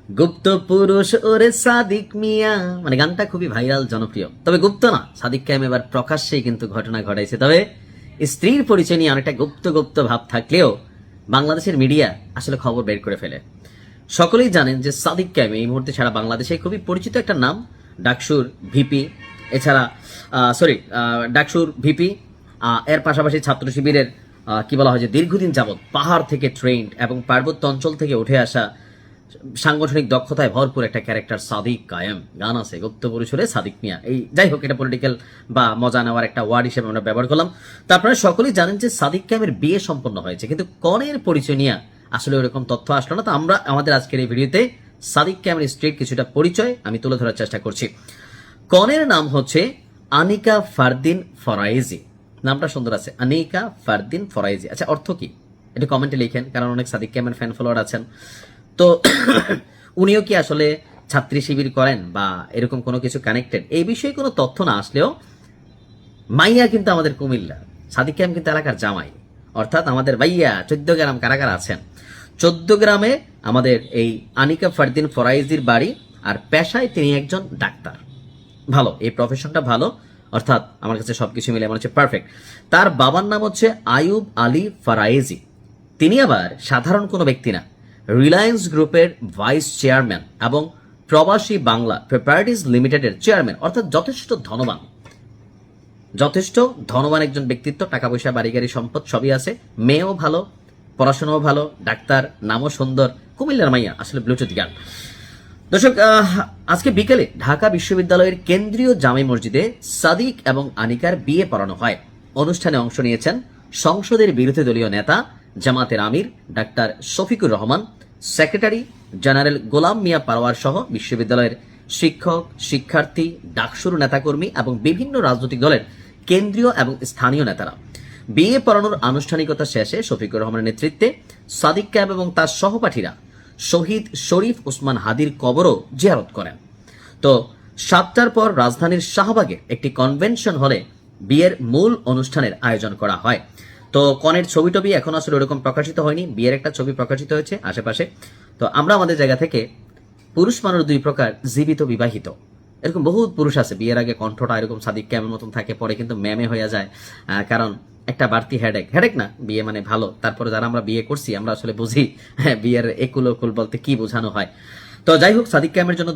গুপ্ত পুরুষ ওরে সাদিক মিয়া, মানে গানটা খুবই ভাইরাল জনপ্রিয়। তবে গুপ্ত না, সাদিক কায়েম এবার প্রকাশ্যেই কিন্তু ঘটনা ঘটাইছে। তবে স্ত্রীর পরিচয় নিয়ে অনেকটা গুপ্ত গুপ্ত ভাব থাকলেও বাংলাদেশের মিডিয়া আসলে খবর বের করে ফেলে। সকলেই জানেন যে সাদিক কায়েম এই মুহূর্তে সারা বাংলাদেশে খুবই পরিচিত একটা নাম। ডাকসুর ভিপি, এছাড়া ডাকসুর ভিপি, এর পাশাপাশি ছাত্র শিবিরের কি বলা হয় যে দীর্ঘদিন যাবৎ পাহাড় থেকে ট্রেন্ড এবং পার্বত্য অঞ্চল থেকে উঠে আসা সাংগঠনিক দক্ষতায় ভরপুর একটা ক্যারেক্টার সাদিক কায়েম। গান আছে গুপ্ত পরিসরে সাদিক মিয়া। এই যাই হোক, এটা পলিটিক্যাল বা মজা নেওয়ার একটা ওয়ার্ড হিসেবে আমরা ব্যবহার করলাম। তো আপনারা সকলেই জানেন যে সাদিক কায়েমের বিয়ে সম্পন্ন হয়েছে, কিন্তু কনের পরিচয় নিয়ে আসলে ওরকম তথ্য আসলো না। তো আমরা আমাদের আজকের এই ভিডিওতে সাদিক কায়েমের স্ত্রীর কিছুটা পরিচয় আমি তুলে ধরার চেষ্টা করছি। কনের নাম হচ্ছে আনিকা ফারদিন ফরাইজি। নামটা সুন্দর আছে, আনিকা ফারদিন ফরাইজি। আচ্ছা, অর্থ কি এটা কমেন্টে লিখেন, কারণ অনেক সাদিক কায়েমের ফ্যান ফলোয়ার আছেন। তো উনিও কি আসলে ছাত্রী শিবির করেন বা এরকম কোনো কিছু কানেক্টেড, এই বিষয়ে কোনো তথ্য না আসলেও মাইয়া কিন্তু আমাদের কুমিল্লা, সাদিক কায়েম কিন্তু এলাকার জামাই, অর্থাৎ আমাদের ভাইয়া 14 গ্রাম কারা কারা আছেন। 14 গ্রামে আমাদের এই আনিকা ফারদিন ফরাইজির বাড়ি, আর পেশায় তিনি একজন ডাক্তার। ভালো, এই প্রফেশনটা ভালো, অর্থাৎ আমার কাছে সবকিছু মিলে মনে হচ্ছে পারফেক্ট। তার বাবার নাম হচ্ছে আয়ুব আলী ফারাইজি। তিনি আবার সাধারণ কোনো ব্যক্তি না, রিলায়েন্স গ্রুপের ভাইস চেয়ারম্যান এবং প্রবাসী বাংলা প্রপার্টিজ লিমিটেডের চেয়ারম্যান, অর্থাৎ যথেষ্ট ধনবান একজন ব্যক্তিত্ব। টাকা পয়সা, বাড়ি গাড়ি, সম্পদ সবই আছে। মেয়েও ভালো, পড়াশোনাও ভালো, ডাক্তার, নামও সুন্দর, কুমিল্লার মাইয়া, আসলে ব্লুটুথ গান। দর্শক, আজকে বিকেলে ঢাকা বিশ্ববিদ্যালয়ের কেন্দ্রীয় জামে মসজিদে সাদিক এবং আনিকার বিয়ে পড়ানো হয়। অনুষ্ঠানে অংশ নিয়েছেন সংসদের বিরোধী দলীয় নেতা জামাতের আমির ডাক্তার শফিকুর রহমান, সেক্রেটারি জেনারেল গোলাম মিয়া পারওয়ার সহ বিশ্ববিদ্যালয়ের শিক্ষক, শিক্ষার্থী, ডাকসুর নেতাকর্মী এবং বিভিন্ন রাজনৈতিক দলের কেন্দ্রীয় এবং স্থানীয় নেতারা। বিয়ে পড়ানোর আনুষ্ঠানিকতা শেষে শফিকুর রহমানের নেতৃত্বে সাদিক কায়েম এবং তার সহপাঠীরা শহীদ শরীফ ওসমান হাদির কবরও জিয়ারত করেন। তো 7টার পর রাজধানীর শাহবাগে একটি কনভেনশন হলে বিয়ের মূল অনুষ্ঠানের আয়োজন করা হয়। তো কনের ছবি টবি এখন আসলে ওরকম প্রকাশিত হয়নি, বিয়ের একটা ছবি প্রকাশিত হয়েছে আশেপাশে। তো আমরা আমাদের জায়গা থেকে পুরুষ মানুষ দুই প্রকার, জীবিত, বিবাহিত। এরকম বহুত পুরুষ আছে বিয়ের আগে কণ্ঠটা এরকম সাদিক কায়েমের মতন থাকে, পরে কিন্তু ম্যামে হয়ে যায়। কারণ একটা বাড়তি হেডেক না, বিয়ে মানে ভালো। তারপরে যারা আমরা বিয়ে করছি আমরা আসলে বুঝি বিয়ের একুল ওকুল বলতে কি বোঝানো হয়। তো যাই হোক, সাদিক কায়েমের জন্য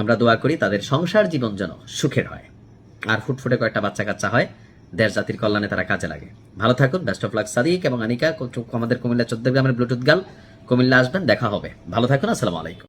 আমরা দোয়া করি তাদের সংসার জীবন যেন সুখের হয়, আর ফুটফুটে কয়েকটা বাচ্চা কাচ্চা হয়, দেশ জাতির কল্যাণে তারা কাজে লাগে। ভালো থাকুন, বেস্ট অফ লাক সাদিক এবং আনিকা। আমাদের কুমিল্লা 14 গ্রামের ব্লুটুথ গার্ল, কুমিল্লা আসবেন, দেখা হবে। ভালো থাকুন, আসসালামু আলাইকুম।